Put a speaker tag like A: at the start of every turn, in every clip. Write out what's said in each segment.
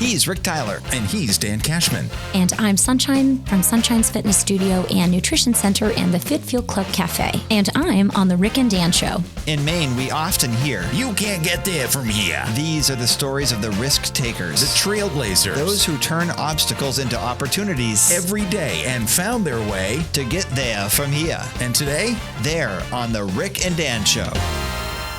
A: He's Rick Tyler.
B: And he's Dan Cashman.
C: And I'm Sunshine from Sunshine's Fitness Studio and Nutrition Center and the Fit Field Club Cafe. And I'm on the Ric and Dan Show.
A: In Maine, we often hear,
B: "You can't get there from here."
A: these are the stories of the risk takers.
B: The trailblazers.
A: Those who turn obstacles into opportunities
B: every day and found their way
A: to get there from here.
B: And today,
A: There on the Ric and Dan Show.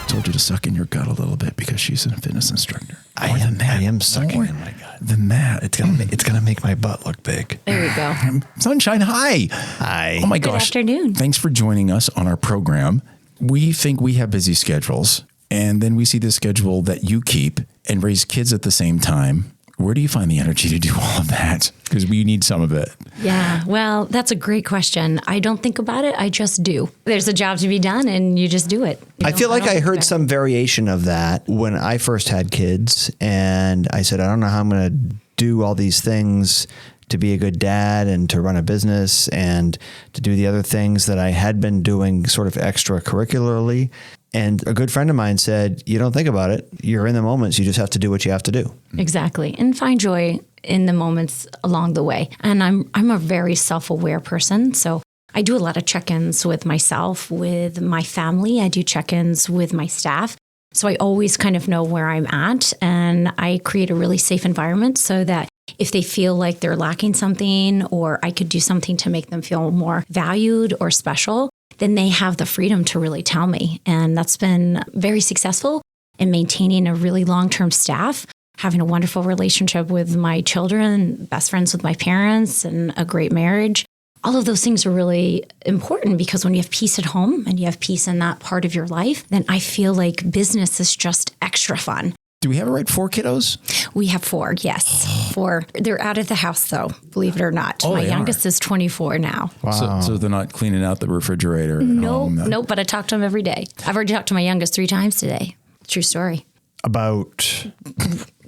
B: told you to suck in your gut a little bit because she's a fitness instructor.
A: I am sucking in my gut.
B: Than that, it's gonna make my butt look big.
C: There you go.
B: Sunshine, hi.
A: Hi.
B: Oh my
C: Good
B: gosh.
C: afternoon.
B: Thanks for joining us on our program. We think we have busy schedules, and then we see the schedule that you keep and raise kids at the same time. Where do you find the energy to do all of that? Because we need some of it.
C: Yeah, well, that's a great question. I don't think about it. I just do. There's a job to be done and you just do it.
D: I feel like I
C: don't
D: heard
C: think
D: some variation of that when I first had kids, and I said, I don't know how I'm going to do all these things to be a good dad and to run a business and to do the other things that I had been doing sort of extracurricularly. And a good friend of mine said, you don't think about it. You're in the moments. You just have to do what you have to do.
C: Exactly. And find joy in the moments along the way. And I'm a very self-aware person. So I do a lot of check-ins with myself, with my family. I do check-ins with my staff. So I always kind of know where I'm at, and I create a really safe environment so that if they feel like they're lacking something or I could do something to make them feel more valued or special, then they have the freedom to really tell me. And that's been very successful in maintaining a really long-term staff, having a wonderful relationship with my children, best friends with my parents, and a great marriage. All of those things are really important because when you have peace at home and you have peace in that part of your life, then I feel like business is just extra fun.
B: Do we have it right? 4 kiddos?
C: We have 4, yes. 4. They're out of the house, though, believe it or not.
B: Oh,
C: my
B: they
C: youngest is 24 now.
B: Wow. So they're not cleaning out the refrigerator at home?
C: Nope, but I talk to them every day. I've already talked to my youngest 3 times today. True story.
D: About,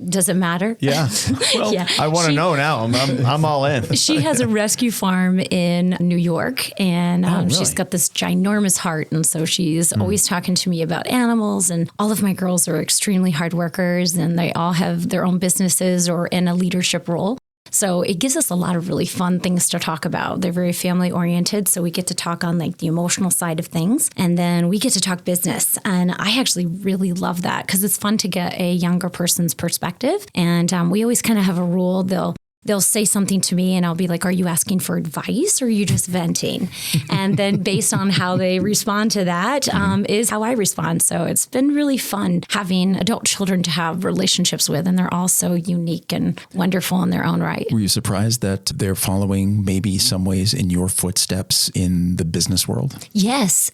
C: Does it matter?
D: yeah. Well,
C: Yeah.
D: I want to know now. I'm all in.
C: She has a rescue farm in New York, and
B: really?
C: she's got this ginormous heart. And so she's always talking to me about animals. And all of my girls are extremely hard workers, and they all have their own businesses or in a leadership role. So it gives us a lot of really fun things to talk about. They're very family oriented. So we get to talk on like the emotional side of things. And then we get to talk business. And I actually really love that because it's fun to get a younger person's perspective. And we always kind of have a rule. They'll say something to me and I'll be like, are you asking for advice or are you just venting? And then based on how they respond to that is how I respond. So it's been really fun having adult children to have relationships with, and they're all so unique and wonderful in their own right.
B: Were you surprised that they're following maybe some ways in your footsteps in the business world?
C: Yes.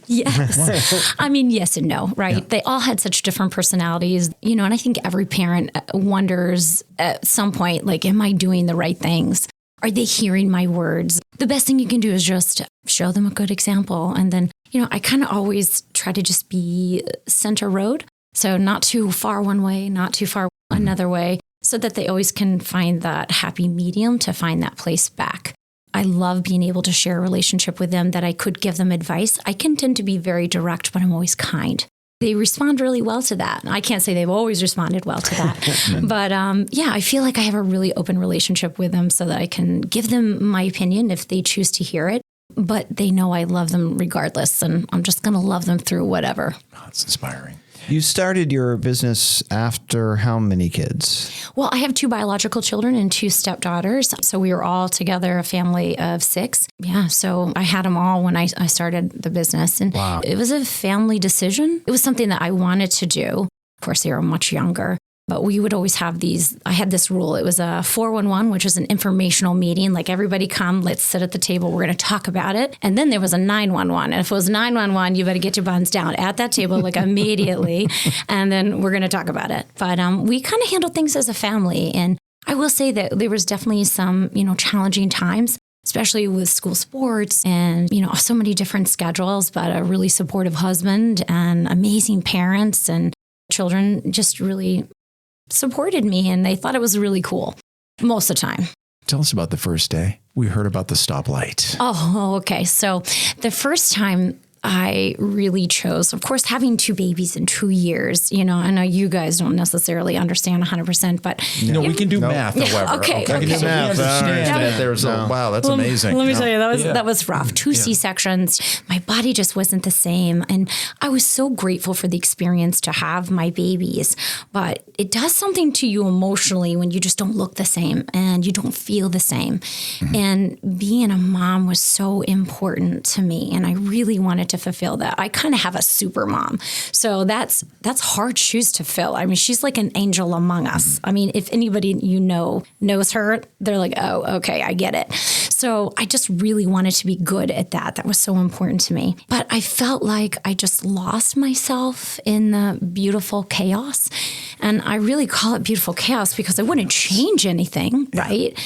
C: Yes. I mean, yes and no, right? Yeah. They all had such different personalities, and I think every parent wonders at some point, like, am I doing the right things? Are they hearing my words? The best thing you can do is just show them a good example. And then, I kind of always try to just be center road. So not too far one way, not too far another way, so that they always can find that happy medium to find that place back. I love being able to share a relationship with them that I could give them advice. I can tend to be very direct, but I'm always kind. They respond really well to that. I can't say they've always responded well to that. But I feel like I have a really open relationship with them so that I can give them my opinion if they choose to hear it. But they know I love them regardless, and I'm just going to love them through whatever.
B: Oh, that's inspiring.
D: You started your business after how many kids?
C: Well, I have 2 biological children and 2 stepdaughters. So we were all together a family of 6. Yeah, so I had them all when I started the business. And
D: Wow.
C: It was a family decision. It was something that I wanted to do. Of course, they were much younger. But we would always have these, I had this rule. It was a 411, which was an informational meeting. Like, everybody come, let's sit at the table. We're going to talk about it. And then there was a 911. And if it was 911, you better get your buns down at that table, like, immediately. And then we're going to talk about it. But we kind of handled things as a family. And I will say that there was definitely some, challenging times, especially with school sports and, so many different schedules, but a really supportive husband and amazing parents, and children just really supported me, and they thought it was really cool most of the time.
B: Tell us about the first day. We heard about the stoplight.
C: Oh, okay. So the first time I really chose, of course, having 2 babies in 2 years. You know, I know you guys don't necessarily understand 100%, but
B: we can do math, however.
C: Okay.
B: We can do math. We understand that there's wow, that's amazing.
C: Let me tell you, that was rough. 2 C-sections. My body just wasn't the same. And I was so grateful for the experience to have my babies. But it does something to you emotionally when you just don't look the same and you don't feel the same. And being a mom was so important to me. And I really wanted to fulfill that. I kind of have a super mom. So that's hard shoes to fill. I mean, she's like an angel among us. I mean, if anybody you know knows her, they're like, oh, okay, I get it. So I just really wanted to be good at that. That was so important to me. But I felt like I just lost myself in the beautiful chaos. And I really call it beautiful chaos because I wouldn't change anything, right?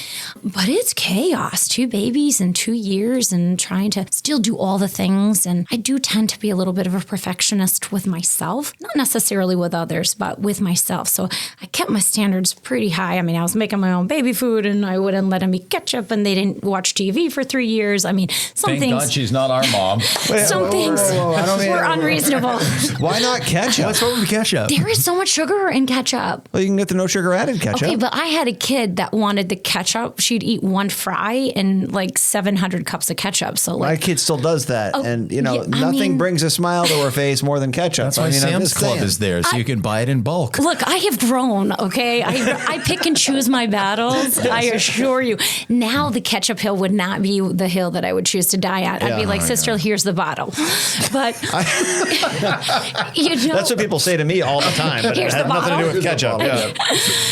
C: But it's chaos. 2 babies in 2 years and trying to still do all the things. And I do tend to be a little bit of a perfectionist with myself, not necessarily with others, but with myself. So I kept my standards pretty high. I mean, I was making my own baby food and I wouldn't let them eat ketchup and they didn't watch TV for 3 years. I mean, some
B: Thank
C: things.
B: God she's not our mom.
C: Some things were unreasonable.
D: Why not ketchup?
B: What's wrong with ketchup?
C: There is so much sugar in ketchup.
D: Well, you can get the no sugar added ketchup.
C: Okay, but I had a kid that wanted the ketchup. She'd eat 1 fry and like 700 cups of ketchup. So
D: My
C: like,
D: kid still does that. And, you know,
C: yeah, I
D: nothing
C: mean-
D: brings a smile to her face more than ketchup.
B: That's why Sam's Club is there, so you can buy it in bulk.
C: look, I have grown, okay? I pick and choose my battles. I assure you. Now the ketchup hill would not be the hill that I would choose to die at. I'd be like, sister, here's the bottle. But, you know.
D: That's what people say to me all the time, but it
C: Here's
D: has
C: the
D: nothing to do
C: bottle.
D: with ketchup. Yeah.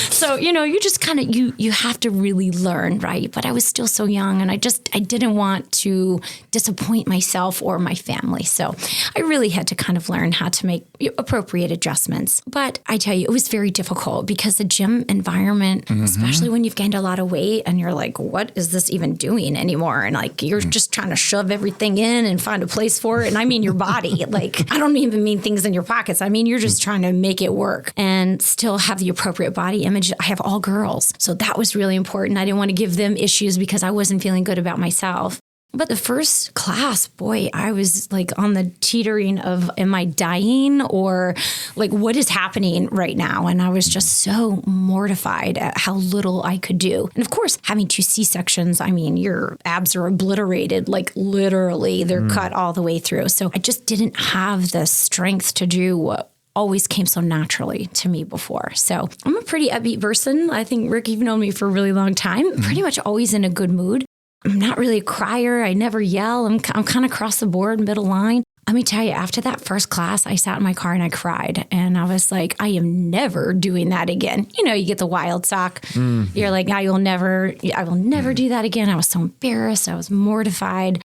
C: So, you know, you just kind of, you have to really learn, right? But I was still so young and I didn't want to disappoint myself or my family. So I really had to kind of learn how to make appropriate adjustments. But I tell you, it was very difficult because the gym environment, especially when you've gained a lot of weight and you're like, what is this even doing anymore? And like, you're just trying to shove everything in and find a place for it. And I mean your body. Like, I don't even mean things in your pockets. I mean, you're just trying to make it work and still have the appropriate body image. I have all girls. So that was really important. I didn't want to give them issues because I wasn't feeling good about myself. But the first class, boy, I was like on the teetering of, am I dying or like what is happening right now? And I was just so mortified at how little I could do. And of course, having 2 C-sections, I mean, your abs are obliterated, like literally they're cut all the way through. So I just didn't have the strength to do what always came so naturally to me before. So I'm a pretty upbeat person. I think, Rick, you've known me for a really long time, pretty much always in a good mood. I'm not really a crier. I never yell. I'm kind of across the board, middle line. Let me tell you, after that first class, I sat in my car and I cried. And I was like, I am never doing that again. You know, you get the wild sock. You're like, I will never do that again. I was so embarrassed. I was mortified.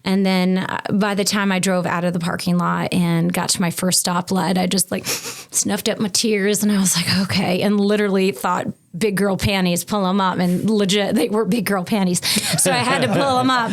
C: And then by the time I drove out of the parking lot and got to my first stoplight, I just like snuffed up my tears and I was like, okay. And literally thought big girl panties, pull them up. And legit, they were big girl panties. So I had to pull them up.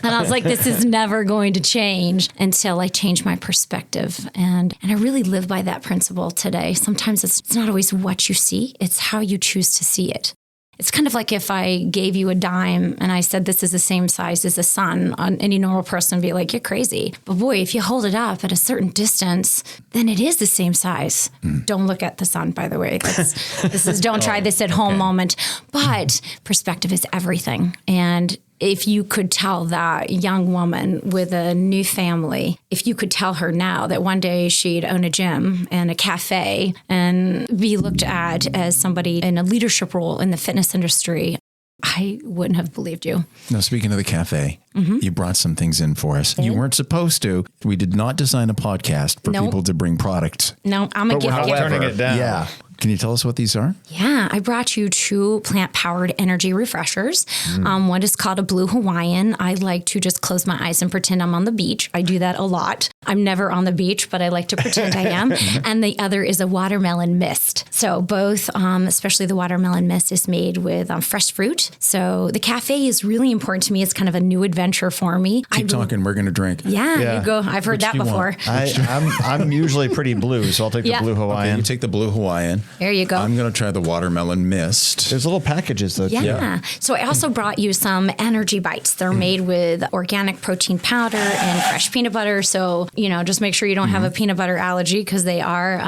C: And I was like, this is never going to change until I changed my perspective. And I really live by that principle today. Sometimes it's not always what you see, it's how you choose to see it. It's kind of like if I gave you a dime and I said this is the same size as the sun, any normal person would be like, you're crazy. But boy, if you hold it up at a certain distance, then it is the same size. Don't look at the sun, by the way. This is don't try this at home moment. But perspective is everything. And if you could tell that young woman with a new family, if you could tell her now that one day she'd own a gym and a cafe and be looked at as somebody in a leadership role in the fitness industry, I wouldn't have believed you.
B: Now, speaking of the cafe, you brought some things in for us. You weren't supposed to. We did not design a podcast for people to bring products.
C: No, I'm a gift giver.
D: Turning it down.
B: Yeah. Can you tell us what these are?
C: Yeah, I brought you 2 plant-powered energy refreshers. One is called a Blue Hawaiian. I like to just close my eyes and pretend I'm on the beach. I do that a lot. I'm never on the beach, but I like to pretend I am. And the other is a watermelon mist. So both, especially the watermelon mist, is made with fresh fruit. So the cafe is really important to me. It's kind of a new adventure for me.
B: Keep talking. We're going to drink.
C: Yeah, you go. I've heard that before.
D: I'm usually pretty blue, so I'll take the Blue Hawaiian.
B: Okay, you take the Blue Hawaiian.
C: There you go.
B: I'm going to try the watermelon mist.
D: There's little packages though.
C: Yeah. So I also brought you some energy bites. They're made with organic protein powder and fresh peanut butter. So, just make sure you don't have a peanut butter allergy because they are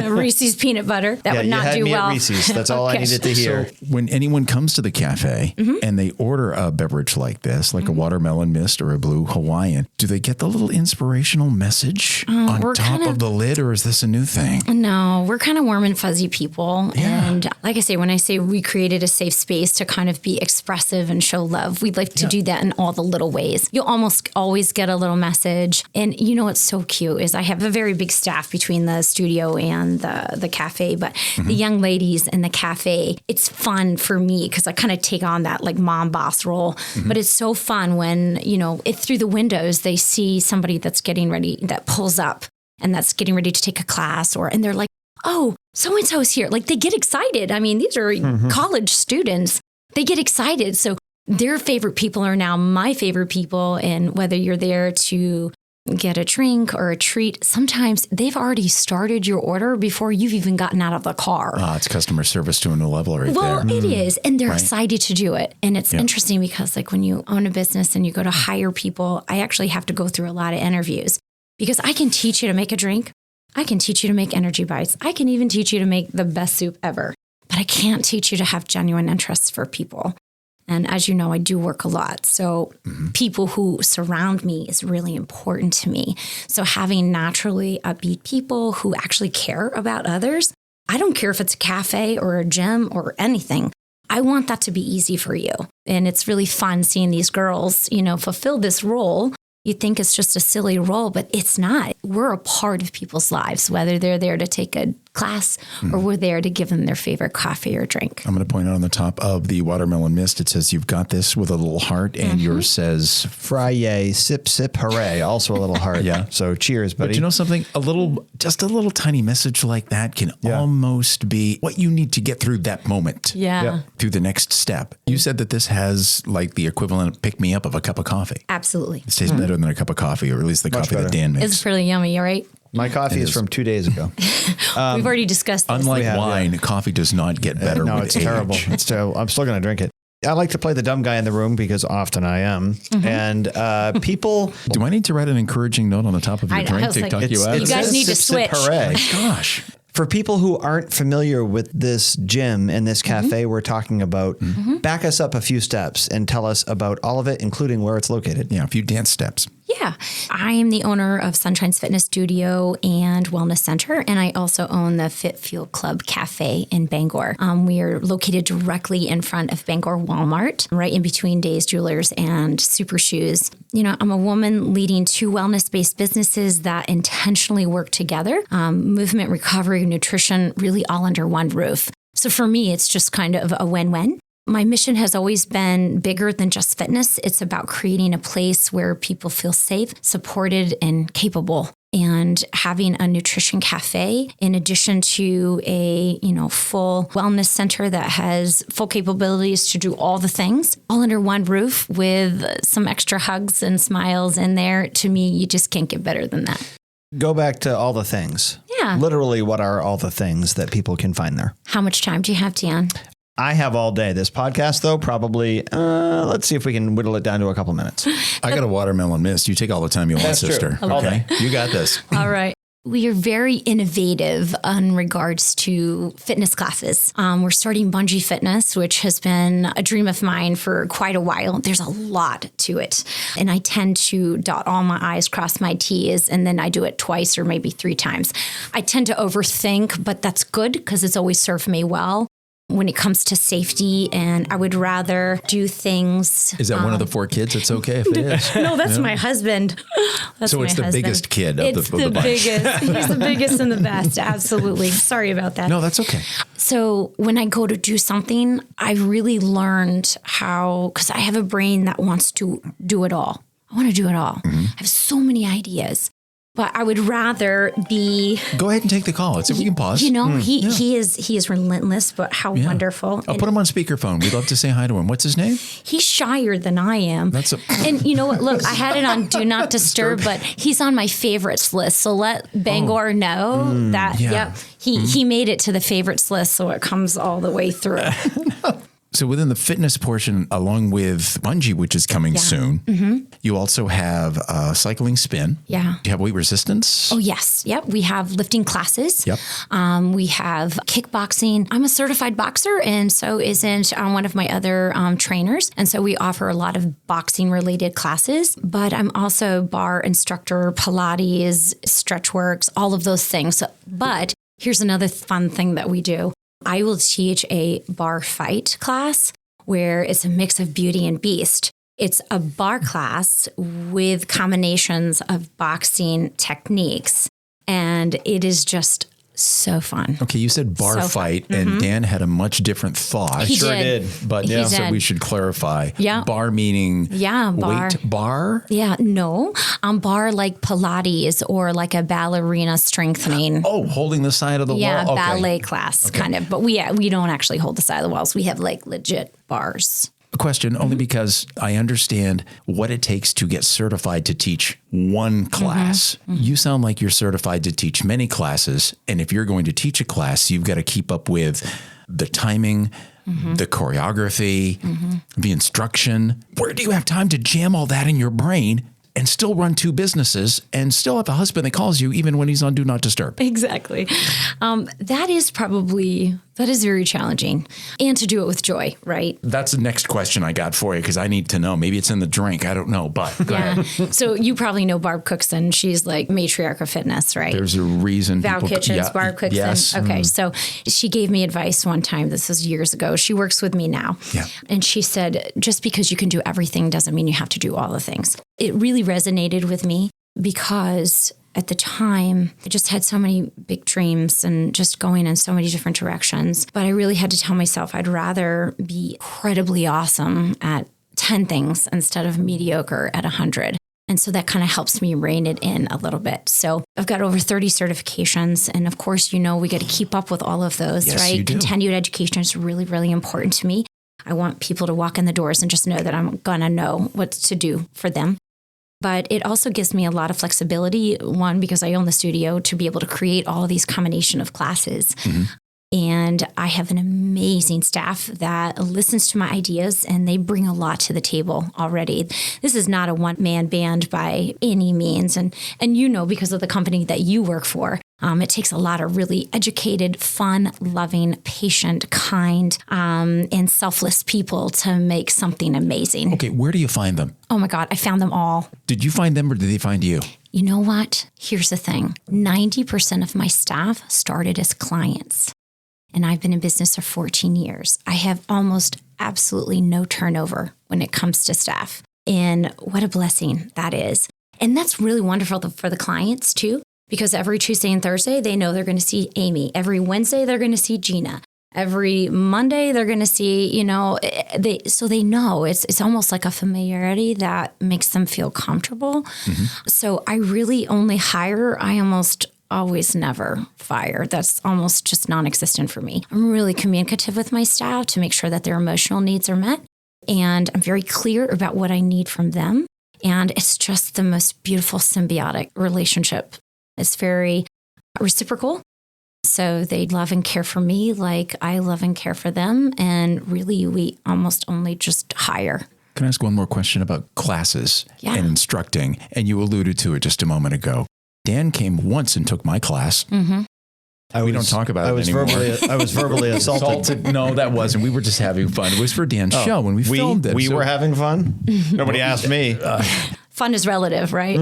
C: Reese's peanut butter. That would not
D: you had
C: do
D: me
C: well.
D: at Reese's. That's all I needed to hear.
B: So when anyone comes to the cafe and they order a beverage like this, like a watermelon mist or a blue Hawaiian, do they get the little inspirational message on top of the lid, or is this a new thing?
C: No, we're kind of warm and fuzzy people.
B: Yeah.
C: And like I say, when I say we created a safe space to kind of be expressive and show love, we'd like to do that in all the little ways. You'll almost always get a little message. And what's so cute is I have a very big staff between the studio and the cafe, but the young ladies in the cafe, it's fun for me because I kind of take on that like mom boss role. But it's so fun when, through the windows, they see somebody that's getting ready, that pulls up and that's getting ready to take a class and they're like, oh, so-and-so's here. Like they get excited. I mean, these are college students. They get excited. So their favorite people are now my favorite people. And whether you're there to get a drink or a treat, sometimes they've already started your order before you've even gotten out of the car.
B: It's customer service to a new level right there.
C: Well, it is. And they're excited to do it. And it's interesting because like when you own a business and you go to hire people, I actually have to go through a lot of interviews because I can teach you to make a drink. I can teach you to make energy bites. I can even teach you to make the best soup ever. But I can't teach you to have genuine interests for people. And as you know, I do work a lot. So people who surround me is really important to me. So having naturally upbeat people who actually care about others, I don't care if it's a cafe or a gym or anything. I want that to be easy for you. And it's really fun seeing these girls, fulfill this role. You think it's just a silly role, but it's not. We're a part of people's lives, whether they're there to take a class or we're there to give them their favorite coffee or drink.
B: I'm going to point out on the top of the watermelon mist, it says you've got this with a little heart, and yours says
D: Fry yay, sip, sip, hooray. Also a little heart.
B: Yeah.
D: So cheers, buddy.
B: But you know something? Just a little tiny message like that can almost be what you need to get through that moment.
C: Yeah.
B: Through the next step. You said that this has like the equivalent pick me up of a cup of coffee.
C: Absolutely.
B: It tastes better than a cup of coffee, or at least the coffee that Dan makes.
C: It's really yummy, all right?
D: My coffee is from 2 days ago.
C: We've already discussed this.
B: Unlike wine, coffee does not get better
D: No,
B: with
D: it's
B: age.
D: terrible. It's terrible. I'm still going to drink it. I like to play the dumb guy in the room because often I am. And people...
B: Do I need to write an encouraging note on the top of your
C: I
B: drink
C: was
B: to
C: like,
B: talk you out?
C: You guys need to
D: Sip, sip,
C: switch.
D: hooray.
B: Gosh.
D: For people who aren't familiar with this gym and this cafe we're talking about, back us up a few steps and tell us about all of it, including where it's located.
B: Yeah, a few dance steps.
C: Yeah. I am the owner of Sunshine's Fitness Studio and Wellness Center, and I also own the Fit Fuel Club Cafe in Bangor. We are located directly in front of Bangor Walmart, right in between Days Jewelers and Super Shoes. I'm a woman leading two wellness-based businesses that intentionally work together, movement, recovery, nutrition, really all under one roof. So for me, it's just kind of a win-win. My mission has always been bigger than just fitness. It's about creating a place where people feel safe, supported, and capable. And having a nutrition cafe, in addition to a full wellness center that has full capabilities to do all the things, all under one roof with some extra hugs and smiles in there. To me, you just can't get better than that.
D: Go back to all the things.
C: Yeah.
D: Literally, what are all the things that people can find there?
C: How much time do you have, Dan?
D: I have all day. This podcast, though, probably, let's see if we can whittle it down to a couple minutes.
B: I got a watermelon mist. You take all the time you want,
D: That's true.
B: sister.
D: Okay.
B: You got this.
C: All right. We are very innovative in regards to fitness classes. We're starting Bungee Fitness, which has been a dream of mine for quite a while. There's a lot to it. And I tend to dot all my I's, cross my T's, and then I do it twice or maybe 3 times. I tend to overthink, but that's good because it's always served me well when it comes to safety, and I would rather do things.
B: Is that one of the 4 kids? It's okay if it is.
C: No, that's my husband. That's
B: So it's
C: my
B: the
C: husband.
B: biggest kid of
C: It's
B: the bunch.
C: biggest. He's the biggest and the best. Absolutely. Sorry about that.
B: No, that's okay.
C: So when I go to do something, I really learned how, because I have a brain that wants to do it all. I want to do it all. I have so many ideas. But I would rather be.
B: Go ahead and take the call. Let's see if we can pause.
C: You know, he is relentless, but how wonderful.
B: I'll put him on speakerphone. We'd love to say hi to him. What's his name?
C: He's shyer than I am. And you know what? Look, I had it on Do Not Disturb, but he's on my favorites list. So let Bangor know that, he made it to the favorites list, so it comes all the way through.
B: So within the fitness portion, along with bungee, which is coming soon, you also have cycling spin. Yeah. Do you have weight resistance?
C: Oh, yes. Yep. We have lifting classes.
B: Yep.
C: We have kickboxing. I'm a certified boxer, and so isn't one of my other trainers. And so we offer a lot of boxing related classes, but I'm also bar instructor, Pilates, stretch works, all of those things. But here's another fun thing that we do. I will teach a bar fight class where it's a mix of beauty and beast. It's a bar class with combinations of boxing techniques, and it is just so fun.
B: Okay, you said bar fight, and Dan had a much different thought.
C: He did.
B: But so we should clarify.
C: Yeah.
B: Bar meaning
C: bar.
B: Weight bar?
C: Yeah, no. Bar like Pilates or like a ballerina strengthening.
B: Oh, holding the side of the wall?
C: Yeah,
B: Okay.
C: ballet class kind of. But we don't actually hold the side of the walls. We have like legit bars.
B: A question only because I understand what it takes to get certified to teach one class. You sound like you're certified to teach many classes. And if you're going to teach a class, you've got to keep up with the timing, the choreography, the instruction. Where do you have time to jam all that in your brain and still run two businesses and still have a husband that calls you even when he's on Do Not Disturb?
C: Exactly. That is very challenging, and to do it with joy, right?
B: That's the next question I got for you because I need to know. Maybe it's in the drink. I don't know, but go ahead.
C: So you probably know Barb Cookson. She's like matriarch of fitness, right?
B: There's a reason.
C: Val Kitchens, Barb Cookson.
B: Yes.
C: Okay, so she gave me advice one time. This was years ago. She works with me now.
B: Yeah.
C: And she said, just because you can do everything doesn't mean you have to do all the things. It really resonated with me because at the time, I just had so many big dreams and just going in so many different directions. But I really had to tell myself I'd rather be incredibly awesome at 10 things instead of mediocre at 100. And so that kind of helps me rein it in a little bit. So I've got over 30 certifications. And of course, we got to keep up with all of those,
B: yes,
C: right?
B: You do.
C: Continued education is really, really important to me. I want people to walk in the doors and just know that I'm going to know what to do for them. But it also gives me a lot of flexibility, one, because I own the studio, to be able to create all of these combination of classes. And I have an amazing staff that listens to my ideas, and they bring a lot to the table already. This is not a one-man band by any means. And because of the company that you work for, it takes a lot of really educated, fun, loving, patient, kind, and selfless people to make something amazing.
B: Okay, where do you find them?
C: Oh my God, I found them all.
B: Did you find them or did they find you?
C: You know what? Here's the thing. 90% of my staff started as clients, and I've been in business for 14 years. I have almost absolutely no turnover when it comes to staff. And what a blessing that is. And that's really wonderful for the clients too, because every Tuesday and Thursday, they know they're going to see Amy. Every Wednesday, they're going to see Gina. Every Monday, they're going to see, so they know it's almost like a familiarity that makes them feel comfortable. So I really only hire. I almost always never fire. That's almost just non-existent for me. I'm really communicative with my staff to make sure that their emotional needs are met. And I'm very clear about what I need from them. And it's just the most beautiful symbiotic relationship. It's very reciprocal. So they love and care for me like I love and care for them. And really, we almost only just hire.
B: Can I ask one more question about classes and instructing? And you alluded to it just a moment ago. Dan came once and took my class. We don't talk about it anymore.
D: I was verbally assaulted.
B: No, that wasn't. We were just having fun. It was for Dan's show when we filmed it.
D: We were having fun? Nobody asked me.
C: Fun is relative, right?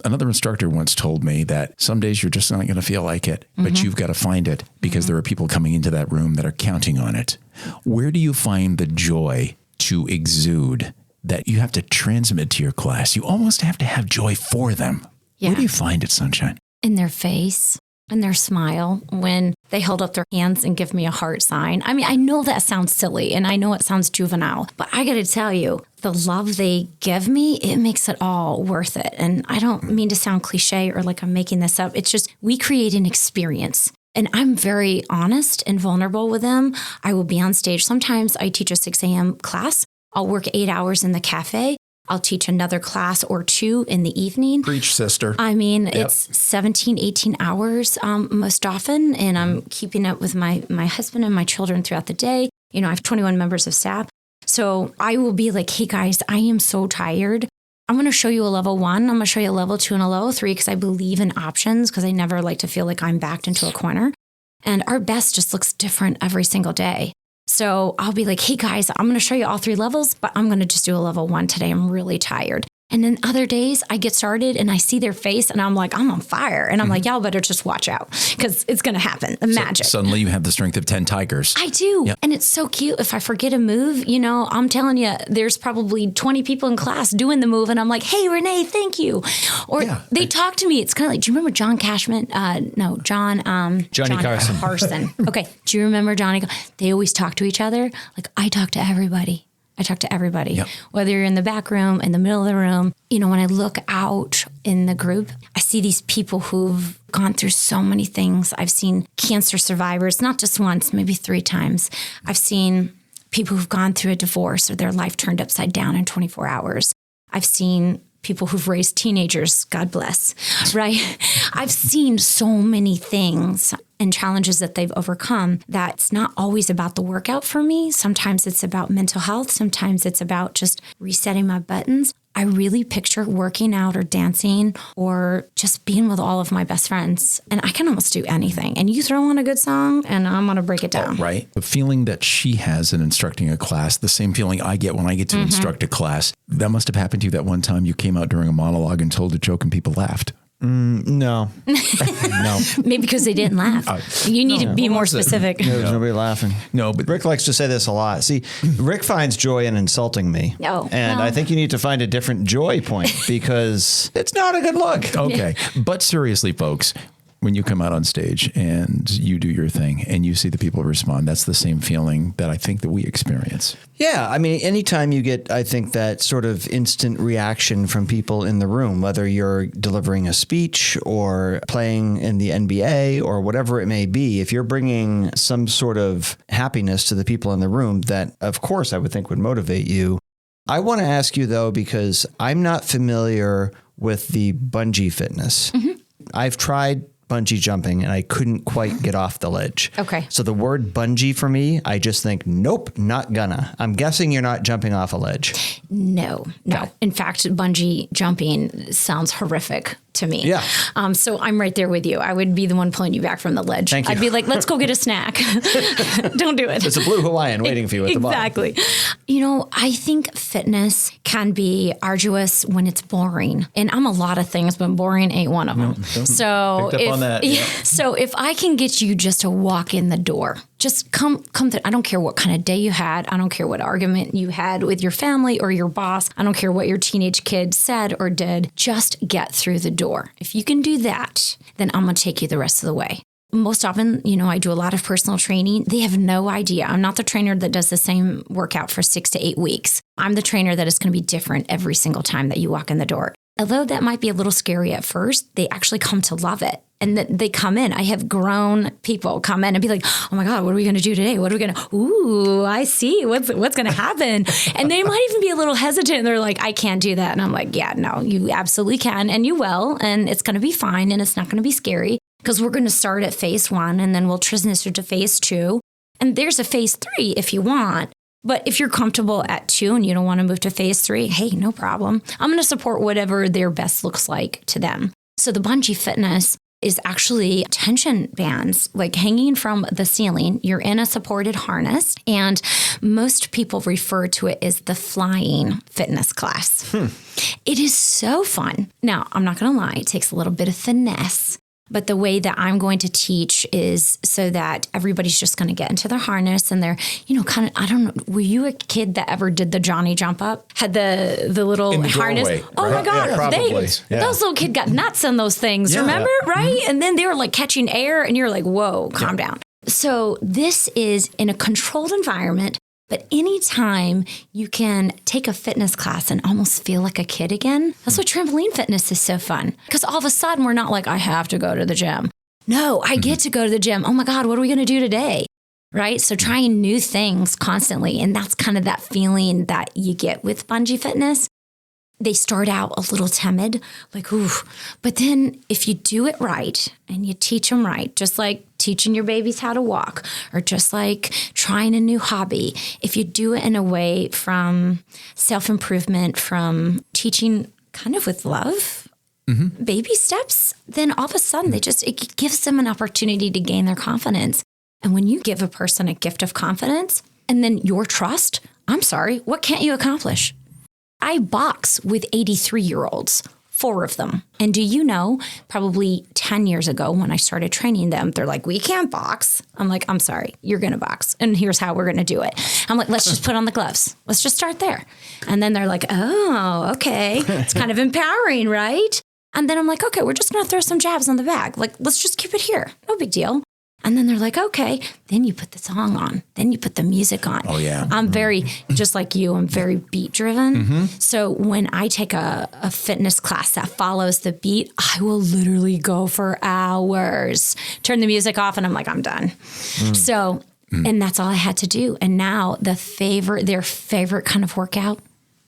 B: Another instructor once told me that some days you're just not going to feel like it, but you've got to find it because there are people coming into that room that are counting on it. Where do you find the joy to exude that you have to transmit to your class? You almost have to have joy for them. Yeah. Where do you find it, Sunshine?
C: In their face. and their smile when they hold up their hands and give me a heart sign. I mean, I know that sounds silly and I know it sounds juvenile, but I got to tell you, the love they give me, it makes it all worth it. And I don't mean to sound cliche or like I'm making this up. It's just, we create an experience. And I'm very honest and vulnerable with them. I will be on stage. Sometimes I teach a 6 a.m. class. I'll work 8 hours in the cafe. I'll teach another class or 2 in the evening.
B: Preach, sister.
C: I mean, it's 17, 18 hours most often. And I'm keeping up with my husband and my children throughout the day. You know, I have 21 members of staff. So I will be like, hey guys, I am so tired. I'm going to show you a level 1. I'm going to show you a level 2 and a level 3 because I believe in options because I never like to feel like I'm backed into a corner. And our best just looks different every single day. So I'll be like, hey guys, I'm going to show you all 3 levels, but I'm going to just do a level 1 today. I'm really tired. And then other days I get started and I see their face and I'm like, I'm on fire. And I'm like, y'all better just watch out because it's going to happen. The magic.
B: Suddenly you have the strength of 10 tigers.
C: I do. Yep. And it's so cute. If I forget a move, you know, I'm telling you, there's probably 20 people in class doing the move. And I'm like, hey, Renee, thank you. Or they talk to me. It's kind of like, do you remember John Cashman? Johnny Carson. Okay. Do you remember Johnny? They always talk to each other. Like I talk to everybody. Yep. Whether you're in the back room, in the middle of the room. You know, when I look out in the group, I see these people who've gone through so many things. I've seen cancer survivors, not just once, maybe 3 times. I've seen people who've gone through a divorce or their life turned upside down in 24 hours. I've seen people who've raised teenagers, God bless, right? I've seen so many things and challenges that they've overcome that it's not always about the workout for me. Sometimes it's about mental health. Sometimes it's about just resetting my buttons. I really picture working out or dancing or just being with all of my best friends. And I can almost do anything. And you throw on a good song and I'm going to break it down.
B: Oh, right. The feeling that she has in instructing a class, the same feeling I get when I get to instruct a class. That must have happened to you that one time you came out during a monologue and told a joke and people laughed.
D: No. No.
C: Maybe because they didn't laugh. You need to be more specific.
D: There's nobody laughing.
B: No, but
D: Rick likes to say this a lot. See, Rick finds joy in insulting me. I think you need to find a different joy point because it's not a good look.
B: Okay. But seriously, folks, when you come out on stage and you do your thing and you see the people respond, that's the same feeling that I think that we experience.
D: Yeah. I mean, anytime you get, I think, that sort of instant reaction from people in the room, whether you're delivering a speech or playing in the NBA or whatever it may be, if you're bringing some sort of happiness to the people in the room, that, of course, I would think would motivate you. I want to ask you, though, because I'm not familiar with the bungee fitness. I've tried bungee jumping and I couldn't quite get off the ledge.
C: Okay.
D: So the word bungee for me, I just think, nope, not gonna. I'm guessing you're not jumping off a ledge.
C: No. In fact, bungee jumping sounds horrific to me.
D: Yeah.
C: So I'm right there with you. I would be the one pulling you back from the ledge.
D: Thank you.
C: I'd be like, let's go get a snack. Don't do it.
D: It's a blue Hawaiian waiting for you at the bottom.
C: Exactly. You know, I think fitness can be arduous when it's boring. And I'm a lot of things, but boring ain't one of them. So
B: Picked up on that. Yeah.
C: So if I can get you just to walk in the door, just come to, I don't care what kind of day you had. I don't care what argument you had with your family or your boss. I don't care what your teenage kid said or did. Just get through the door. If you can do that, then I'm going to take you the rest of the way. Most often, you know, I do a lot of personal training. They have no idea. I'm not the trainer that does the same workout for 6 to 8 weeks. I'm the trainer that is going to be different every single time that you walk in the door. Although that might be a little scary at first, they actually come to love it. And they come in. I have grown people come in and be like, oh my God, what are we going to do today? What are we going to, ooh, I see what's going to happen. And they might even be a little hesitant. And they're like, I can't do that. And I'm like, yeah, no, you absolutely can. And you will. And it's going to be fine. And it's not going to be scary because we're going to start at phase 1 and then we'll transition to phase 2. And there's a phase 3 if you want. But if you're comfortable at 2 and you don't want to move to phase 3, hey, no problem. I'm going to support whatever their best looks like to them. So the bungee fitness is actually tension bands, like hanging from the ceiling. You're in a supported harness, and most people refer to it as the flying fitness class. It is so fun. Now, I'm not going to lie, it takes a little bit of finesse, But the way that I'm going to teach is so that everybody's just going to get into their harness and they're, kind of, I don't know, were you a kid that ever did the Johnny jump up? Had the little
B: In the
C: harness?
B: doorway,
C: Oh
B: right?
C: my God.
D: Yeah, probably.
C: Those little kids got nuts in those things, remember? Right? And then they were like catching air and you're like, whoa, calm down. So this is in a controlled environment. But anytime you can take a fitness class and almost feel like a kid again, that's why trampoline fitness is so fun. Because all of a sudden we're not like, I have to go to the gym. No, I get to go to the gym. Oh my God, what are we going to do today? Right? So trying new things constantly. And that's kind of that feeling that you get with bungee fitness. They start out a little timid, like, ooh. But then if you do it right and you teach them right, just like teaching your babies how to walk or just like trying a new hobby, if you do it in a way from self-improvement, from teaching kind of with love, baby steps, then all of a sudden it gives them an opportunity to gain their confidence. And when you give a person a gift of confidence and then your trust, I'm sorry, what can't you accomplish? I box with 83-year-olds, 4 of them. And do you know, probably 10 years ago when I started training them, they're like, we can't box. I'm like, I'm sorry, you're going to box. And here's how we're going to do it. I'm like, let's just put on the gloves. Let's just start there. And then they're like, oh, okay. It's kind of empowering, right? And then I'm like, okay, we're just going to throw some jabs on the bag. Like, let's just keep it here. No big deal. And then they're like, okay, then you put the song on. Then you put the music on.
B: Oh, yeah.
C: I'm very, just like you, I'm very beat driven. So when I take a fitness class that follows the beat, I will literally go for hours, turn the music off, and I'm like, I'm done. So, and that's all I had to do. And now their favorite kind of workout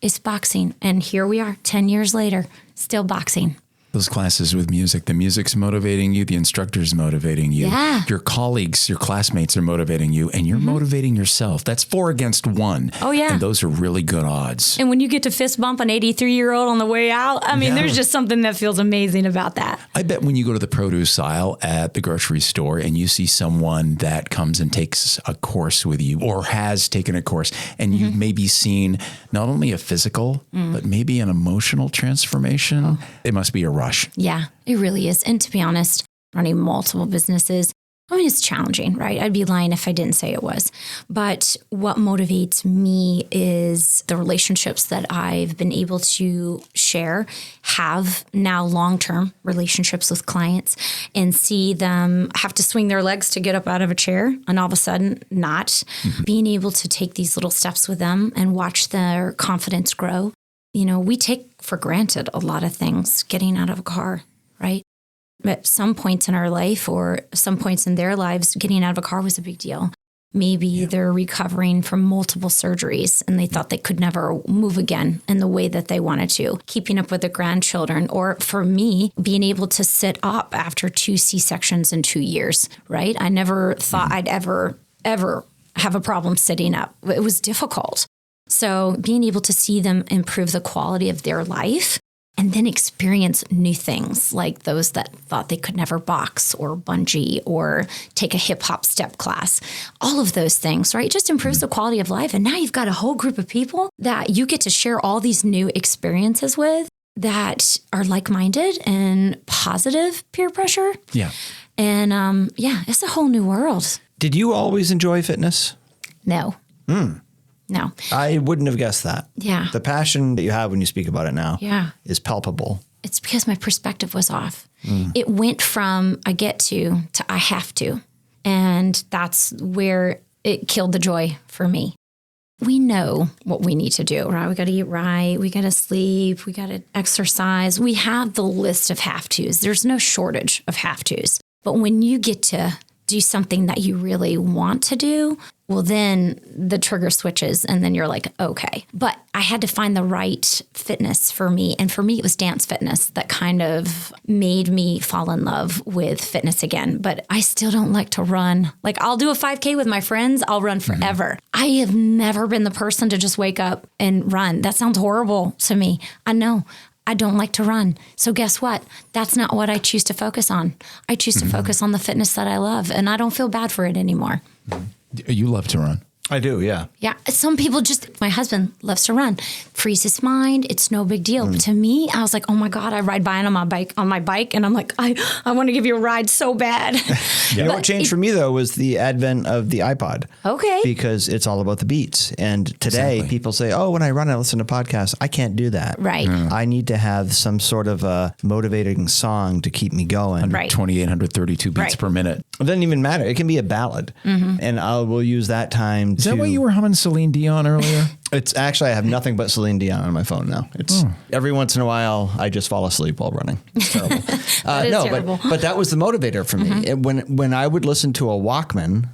C: is boxing. And here we are 10 years later, still boxing.
B: Those classes with music, the music's motivating you, the instructor's motivating you, your colleagues, your classmates are motivating you, and you're motivating yourself. That's 4 against 1.
C: Oh, yeah.
B: And those are really good odds.
C: And when you get to fist bump an 83-year-old on the way out, I mean, there's just something that feels amazing about that.
B: I bet when you go to the produce aisle at the grocery store and you see someone that comes and takes a course with you or has taken a course and you've maybe seen not only a physical, but maybe an emotional transformation, it must be a rush.
C: Yeah, it really is. And to be honest, running multiple businesses, I mean, it's challenging, right? I'd be lying if I didn't say it was. But what motivates me is the relationships that I've been able to have now long-term relationships with clients and see them have to swing their legs to get up out of a chair and all of a sudden not. Being able to take these little steps with them and watch their confidence grow. You know, we take for granted a lot of things, getting out of a car, right? At some points in our life or some points in their lives, getting out of a car was a big deal. Maybe they're recovering from multiple surgeries and they thought they could never move again in the way that they wanted to. Keeping up with their grandchildren, or for me, being able to sit up after 2 C-sections in 2 years, right? I never thought I'd ever have a problem sitting up. It was difficult. So being able to see them improve the quality of their life and then experience new things like those that thought they could never box or bungee or take a hip hop step class, all of those things, right? It just improves the quality of life. And now you've got a whole group of people that you get to share all these new experiences with that are like-minded and positive peer pressure.
B: Yeah.
C: And it's a whole new world.
D: Did you always enjoy fitness?
C: No. No.
D: I wouldn't have guessed that.
C: Yeah.
D: The passion that you have when you speak about it now is palpable.
C: It's because my perspective was off. It went from I get to I have to. And that's where it killed the joy for me. We know what we need to do, right? We got to eat right. We got to sleep. We got to exercise. We have the list of have tos. There's no shortage of have tos. But when you get to do something that you really want to do, well, then the trigger switches and then you're like, okay. But I had to find the right fitness for me. And for me, it was dance fitness that kind of made me fall in love with fitness again. But I still don't like to run. Like I'll do a 5K with my friends. I'll run forever. I have never been the person to just wake up and run. That sounds horrible to me. I know. I don't like to run. So guess what? That's not what I choose to focus on. I choose to focus on the fitness that I love, and I don't feel bad for it anymore.
B: You love to run.
D: I do, yeah.
C: Yeah. Some people my husband loves to run, frees his mind. It's no big deal. To me, I was like, oh my God, I ride by on my bike. And I'm like, I want to give you a ride so bad.
D: You know what changed for me though was the advent of the iPod.
C: Okay.
D: Because it's all about the beats. And today people say, oh, when I run, I listen to podcasts. I can't do that.
C: Right.
D: I need to have some sort of a motivating song to keep me going.
C: Right.
B: 2,832 beats per minute.
D: It doesn't even matter. It can be a ballad. And we'll use that time
B: Is that why you were humming Celine Dion earlier?
D: It's actually, I have nothing but Celine Dion on my phone now. It's every once in a while, I just fall asleep while running. It's terrible.
C: terrible.
D: But that was the motivator for me. When I would listen to a Walkman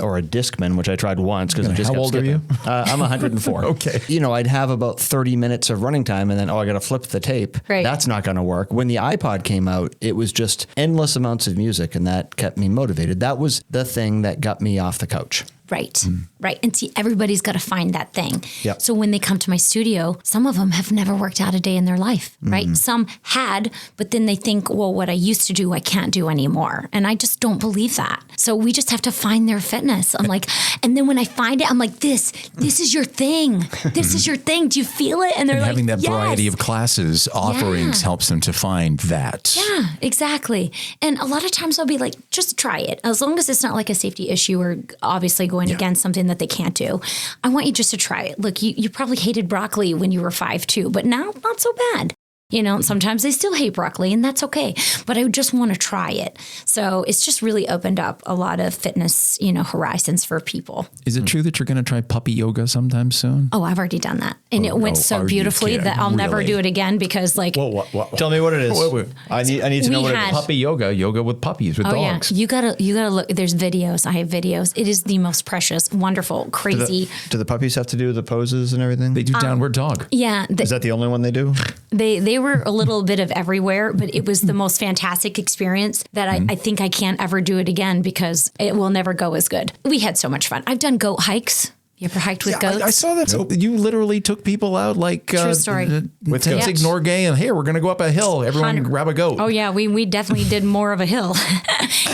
D: or a Discman, which I tried once because it just
B: How
D: kept
B: old are
D: skipping.
B: you?
D: I'm 104.
B: Okay.
D: You know, I'd have about 30 minutes of running time and then, I got to flip the tape.
C: Right.
D: That's not going to work. When the iPod came out, it was just endless amounts of music and that kept me motivated. That was the thing that got me off the couch.
C: Right. Right. And see, everybody's got to find that thing.
D: Yep.
C: So when they come to my studio, some of them have never worked out a day in their life, right? Some had, but then they think, well, what I used to do, I can't do anymore. And I just don't believe that. So we just have to find their fitness. I'm like, and then when I find it, I'm like, this is your thing. This is your thing. Do you feel it? And they're
B: And
C: like,
B: having that
C: yes.
B: variety of classes, offerings helps them to find that.
C: Yeah, exactly. And a lot of times I'll be like, just try it. As long as it's not like a safety issue or obviously going against something that they can't do. I want you just to try it. Look, you probably hated broccoli when you were 5 too, but now not so bad. You know, sometimes they still hate broccoli and that's okay, but I just want to try it. So it's just really opened up a lot of fitness, horizons for people.
B: Is it true that you're going to try puppy yoga sometime soon?
C: Oh, I've already done that. And it went so
B: are you
C: beautifully
B: kidding?
C: that I'll never
B: Really?
C: do it again because
D: Tell me what it is.
B: Wait.
D: I need to know
C: We
D: what it
C: had-
D: is.
B: Puppy yoga with puppies, with dogs.
C: Yeah, you gotta look. There's videos. I have videos. It is the most precious, wonderful, crazy.
D: Do the puppies have to do the poses and everything?
B: They do downward dog.
C: Yeah,
D: Is that the only one they do?
C: they were a little bit of everywhere, but it was the most fantastic experience that I think I can't ever do it again because it will never go as good. We had so much fun. I've done goat hikes. You ever hiked with goats?
B: I saw that. So you literally took people out like
C: True story.
B: with
C: goats.
B: Tenzing Norgay and hey, we're going to go up a hill. Everyone
C: 100.
B: grab a goat.
C: Oh yeah, we definitely did more of a hill.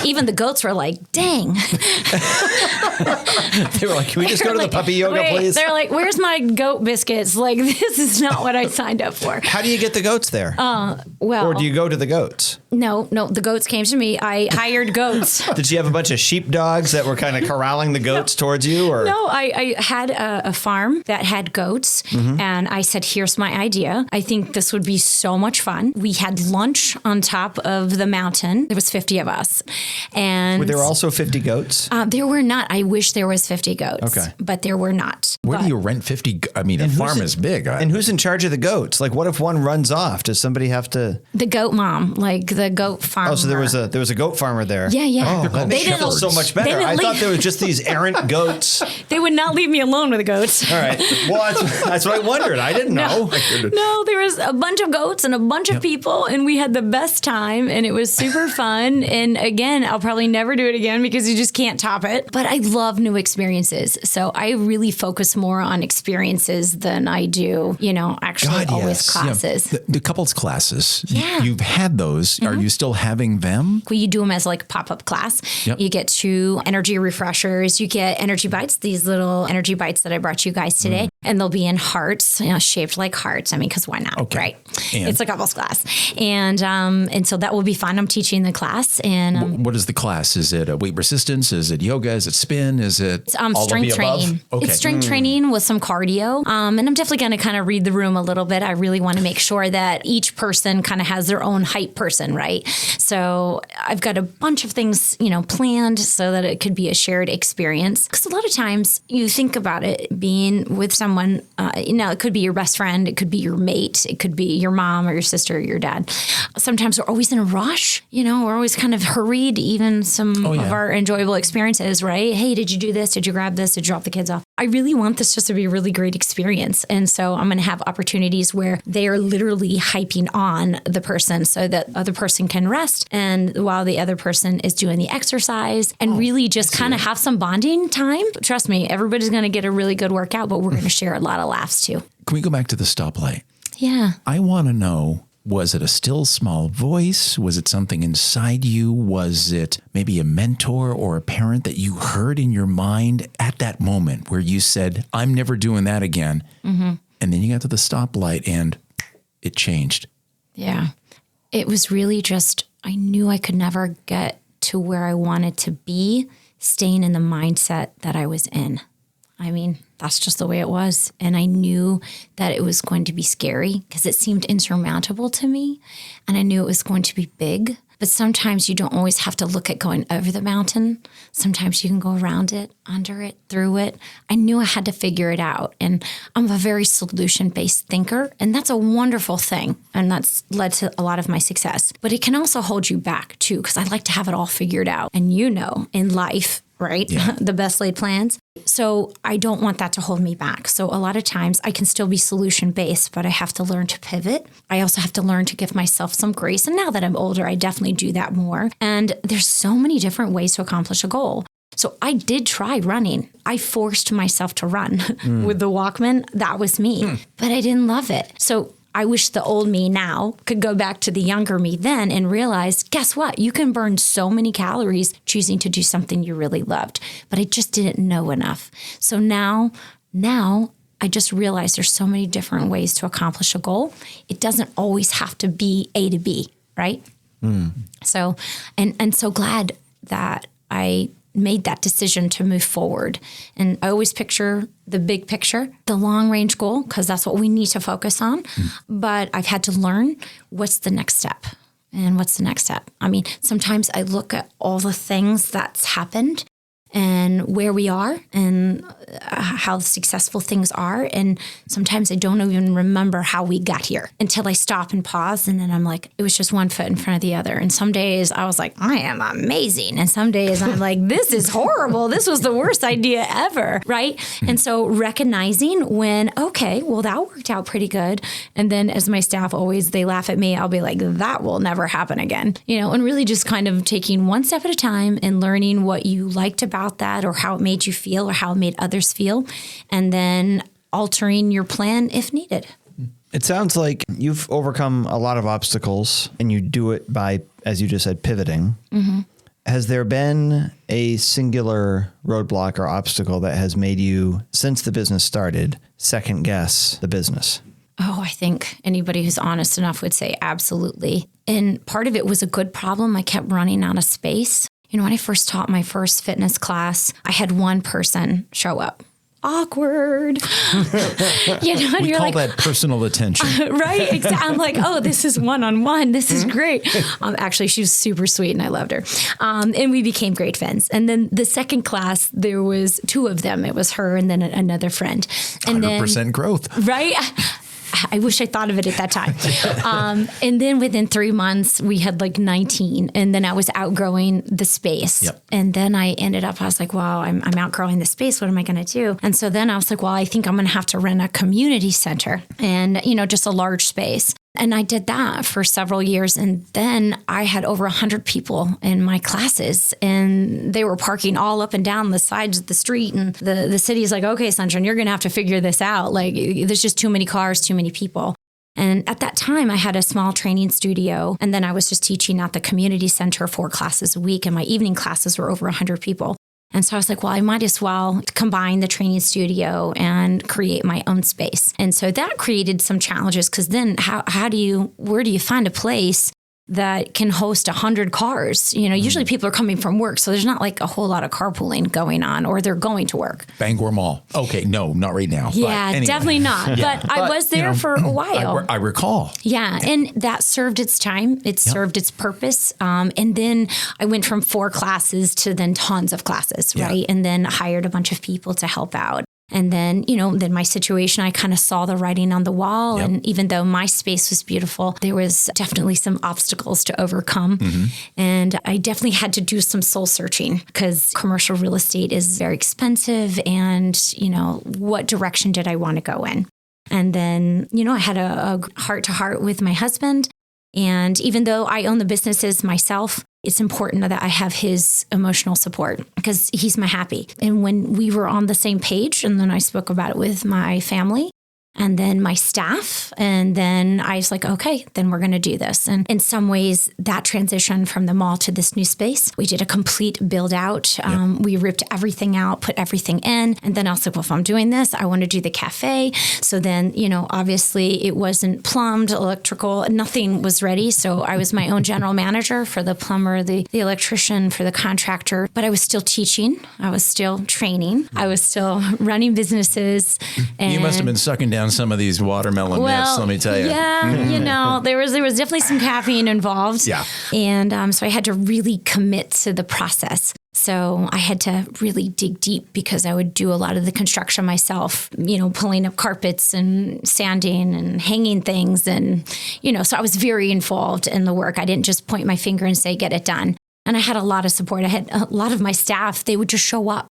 C: Even the goats were like, dang.
D: They were like, can we just go to the puppy yoga,
C: Wait,
D: please?
C: They're like, where's my goat biscuits? Like, this is not what I signed up for.
D: How do you get the goats there?
C: Well,
D: Or do you go to the goats?
C: no, the goats came to me. I hired goats.
D: Did you have a bunch of sheep dogs that were kind of corralling the goats towards you? Or
C: No, I had a farm that had goats, and I said, here's my idea. I think this would be so much fun. We had lunch on top of the mountain. There was 50 of us. And
D: were there also 50 goats?
C: there were not. I wish there was 50 goats,
D: Okay.
C: but there were not.
B: Where
C: But
B: do you rent 50? I mean, a farm is big.
D: And who's in charge of the goats? Like, what if one runs off? Does somebody have to?
C: the goat mom, like the goat farmer.
D: Oh, so there was a goat farmer there.
C: Yeah, yeah.
D: Oh, that makes
C: They
D: me feel
C: didn't-
D: so much
C: they
D: better.
C: didn't
D: I thought
C: leave-
D: there was just these errant goats.
C: They would not leave me alone with the goats.
D: All right. Well, that's what I wondered. I didn't know.
C: No, there was a bunch of goats and a bunch of people, and we had the best time, and it was super fun. And again, I'll probably never do it again because you just can't top it. But I love new experiences. So I really focus more on experiences than I do, actually
D: God,
C: always
D: yes.
C: classes.
B: The couples classes.
C: Yeah.
B: You've had those. Are you still having them?
C: You do them as like a pop-up class.
B: Yep.
C: You get 2 energy refreshers. You get energy bites, these little energy bites that I brought you guys today. And they'll be in hearts, shaped like hearts. I mean, because why not,
B: Okay.
C: right?
B: And?
C: It's a couples class. And so that will be fun. I'm teaching the class. And
B: What is the class? Is it a weight resistance? Is it yoga? Is it spin? Is it all of
C: strength
B: the above?
C: training.
B: Okay.
C: It's strength training with some cardio. And I'm definitely going to kind of read the room a little bit. I really want to make sure that each person kind of has their own hype person, right? So I've got a bunch of things, planned so that it could be a shared experience. Because a lot of times you think about it being with someone, it could be your best friend, it could be your mate, it could be your mom or your sister or your dad. Sometimes we're always in a rush, we're always kind of hurried, even some of our enjoyable experiences, right? Hey, did you do this? Did you grab this? Did you drop the kids off? I really want this just to be a really great experience. And so I'm going to have opportunities where they are literally hyping on the person so that the other person can rest. And while the other person is doing the exercise and really just kind of have some bonding time. Trust me, everybody's going to get a really good workout, but we're going to share a lot of laughs too.
B: Can we go back to the stoplight?
C: Yeah.
B: I want to know Was it a still small voice? Was it something inside you? Was it maybe a mentor or a parent that you heard in your mind at that moment where you said, I'm never doing that again? Mm-hmm. And then you got to the stoplight and it changed.
C: Yeah. It was really just, I knew I could never get to where I wanted to be, staying in the mindset that I was in. I mean, that's just the way it was. And I knew that it was going to be scary because it seemed insurmountable to me. And I knew it was going to be big. But sometimes you don't always have to look at going over the mountain. Sometimes you can go around it, under it, through it. I knew I had to figure it out. And I'm a very solution-based thinker. And that's a wonderful thing. And that's led to a lot of my success. But it can also hold you back too, because I like to have it all figured out. And in life, right? Yeah. The best laid plans. So I don't want that to hold me back. So a lot of times I can still be solution-based, but I have to learn to pivot. I also have to learn to give myself some grace. And now that I'm older, I definitely do that more. And there's so many different ways to accomplish a goal. So I did try running. I forced myself to run with the Walkman. That was me, but I didn't love it. So I wish the old me now could go back to the younger me then and realize, guess what? You can burn so many calories choosing to do something you really loved, but I just didn't know enough. So now I just realize there's so many different ways to accomplish a goal. It doesn't always have to be A to B, right? So, and so glad that I made that decision to move forward. And I always picture the big picture, the long range goal, because that's what we need to focus on. But I've had to learn what's the next step and what's the next step. I mean, sometimes I look at all the things that's happened and where we are and how successful things are. And sometimes I don't even remember how we got here until I stop and pause. And then I'm like, it was just one foot in front of the other. And some days I was like, I am amazing. And some days I'm like, this is horrible. This was the worst idea ever. Right. And so recognizing when, okay, well, that worked out pretty good. And then as my staff always, they laugh at me, I'll be like, that will never happen again. And really just kind of taking one step at a time and learning what you liked about that or how it made you feel or how it made others feel, and then altering your plan if needed.
D: It sounds like you've overcome a lot of obstacles and you do it by, as you just said, pivoting. Mm-hmm. Has there been a singular roadblock or obstacle that has made you, since the business started, second guess the business?
C: Oh, I think anybody who's honest enough would say absolutely. And part of it was a good problem. I kept running out of space. When I first taught my first fitness class, I had one person show up. Awkward.
B: We call that personal attention.
C: Right? Exactly. I'm like, oh, this is one-on-one. This is great. Actually, she was super sweet and I loved her. And we became great friends. And then the second class, there was two of them. It was her and then another friend. And
B: 100% growth.
C: Right? I wish I thought of it at that time. And then within 3 months, we had like 19. And then I was outgrowing the space. Yep. And then I was like, well, I'm outgrowing the space. What am I going to do? And so then I was like, well, I think I'm going to have to rent a community center and, just a large space. And I did that for several years. And then I had over 100 people in my classes and they were parking all up and down the sides of the street. And the city's like, okay, Sunshine, you're going to have to figure this out. Like there's just too many cars, too many people. And at that time, I had a small training studio. And then I was just teaching at the community center 4 classes a week. And my evening classes were over 100 people. And so I was like, well, I might as well combine the training studio and create my own space. And so that created some challenges because then where do you find a place that can host 100 cars? Usually people are coming from work, so there's not like a whole lot of carpooling going on, or they're going to work.
B: Bangor Mall. Okay, no, not right now.
C: Yeah, anyway. Definitely not. Yeah. But I was there for a while.
B: I recall.
C: Yeah, and that served its time. It served its purpose. And then I went from 4 classes to then tons of classes, right? And then hired a bunch of people to help out. And then, then my situation, I kind of saw the writing on the wall. Yep. And even though my space was beautiful, there was definitely some obstacles to overcome. Mm-hmm. And I definitely had to do some soul searching because commercial real estate is very expensive. And, what direction did I want to go in? And then, I had a heart-to-heart with my husband. And even though I own the businesses myself, it's important that I have his emotional support because he's my happy. And when we were on the same page, and then I spoke about it with my family, and then my staff. And then I was like, okay, then we're going to do this. And in some ways, that transition from the mall to this new space, we did a complete build out. We ripped everything out, put everything in. And then I was like, well, if I'm doing this, I want to do the cafe. So then, obviously it wasn't plumbed, electrical, nothing was ready. So I was my own general manager for the plumber, the electrician, for the contractor, but I was still teaching. I was still training. I was still running businesses. And
B: you must have been sucking down some of these watermelon nips, let me tell you.
C: Yeah, there was definitely some caffeine involved.
B: Yeah.
C: And so I had to really commit to the process. So I had to really dig deep because I would do a lot of the construction myself, pulling up carpets and sanding and hanging things. And, so I was very involved in the work. I didn't just point my finger and say, get it done. And I had a lot of support. I had a lot of my staff, they would just show up.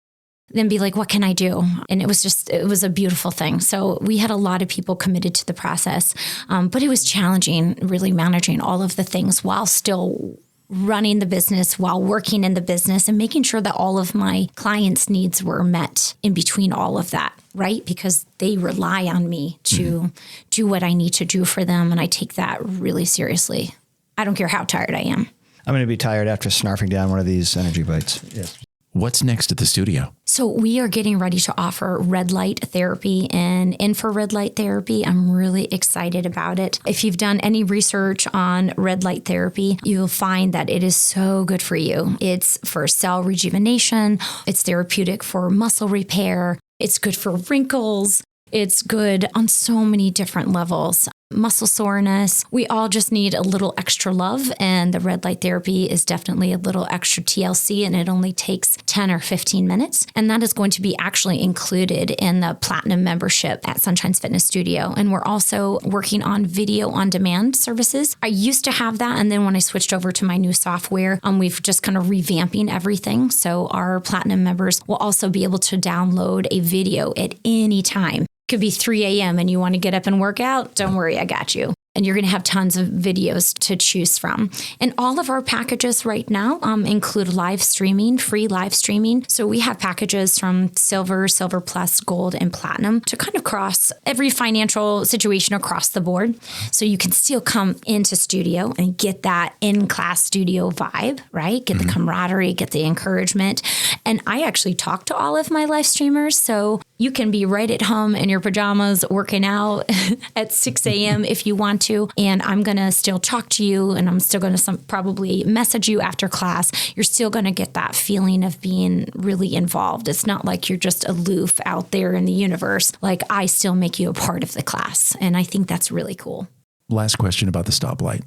C: Then be like, what can I do? And it was a beautiful thing. So we had a lot of people committed to the process, but it was challenging, really managing all of the things while still running the business, while working in the business, and making sure that all of my clients' needs were met in between all of that, right? Because they rely on me to do what I need to do for them. And I take that really seriously. I don't care how tired I am.
D: I'm going to be tired after snarfing down one of these energy bites. Yes.
B: What's next at the studio?
C: So we are getting ready to offer red light therapy and infrared light therapy. I'm really excited about it. If you've done any research on red light therapy, you'll find that it is so good for you. It's for cell rejuvenation. It's therapeutic for muscle repair. It's good for wrinkles. It's good on so many different levels. Muscle soreness. We all just need a little extra love, and the red light therapy is definitely a little extra TLC, and it only takes 10 or 15 minutes. And that is going to be actually included in the platinum membership at Sunshine's Fitness Studio. And we're also working on video on demand services. I used to have that, and then when I switched over to my new software, we've just kind of revamping everything. So our platinum members will also be able to download a video at any time. Could be 3 a.m. and you want to get up and work out, don't worry, I got you. And you're going to have tons of videos to choose from. And all of our packages right now include live streaming, free live streaming. So we have packages from silver, silver plus, gold, and platinum to kind of cross every financial situation across the board. So you can still come into studio and get that in-class studio vibe, right? Get the camaraderie, get the encouragement. And I actually talk to all of my live streamers. So you can be right at home in your pajamas working out at 6 a.m. if you want to. And I'm going to still talk to you, and I'm still going to probably message you after class. You're still going to get that feeling of being really involved. It's not like you're just aloof out there in the universe. Like, I still make you a part of the class. And I think that's really cool.
B: Last question about the stoplight.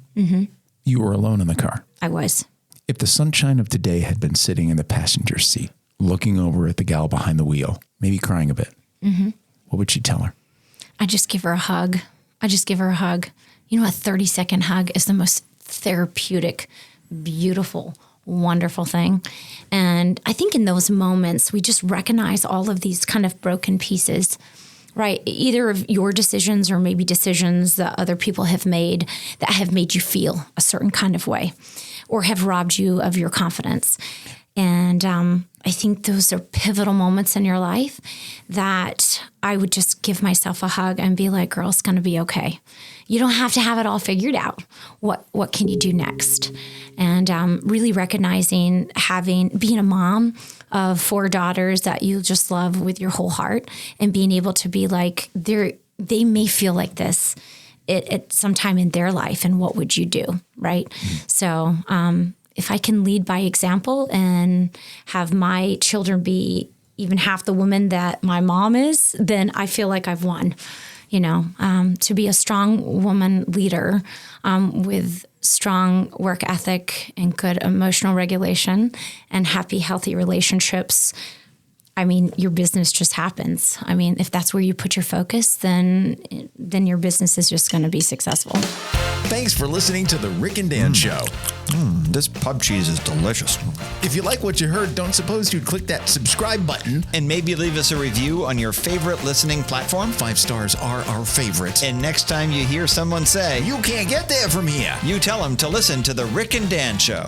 B: You were alone in the car.
C: I was.
B: If the sunshine of today had been sitting in the passenger seat, looking over at the gal behind the wheel, maybe crying a bit, what would she tell her?
C: I just give her a hug. A 30-second hug is the most therapeutic, beautiful, wonderful thing. And I think in those moments, we just recognize all of these kind of broken pieces, right? Either of your decisions or maybe decisions that other people have made that have made you feel a certain kind of way or have robbed you of your confidence. And I think those are pivotal moments in your life that I would just give myself a hug and be like, girl, it's going to be okay. You don't have to have it all figured out. What can you do next? And really recognizing being a mom of 4 daughters that you just love with your whole heart, and being able to be like, they may feel like this at some time in their life, and what would you do, right? So if I can lead by example and have my children be even half the woman that my mom is, then I feel like I've won. To be a strong woman leader with strong work ethic and good emotional regulation and happy, healthy relationships. Your business just happens. If that's where you put your focus, then your business is just going to be successful.
B: Thanks for listening to the Ric and Dan Show.
A: This pub cheese is delicious.
B: If you like what you heard, don't suppose you'd click that subscribe button.
A: And maybe leave us a review on your favorite listening platform.
B: 5 stars are our favorite.
A: And next time you hear someone say,
B: You can't get there from here,
A: you tell them to listen to the Ric and Dan Show.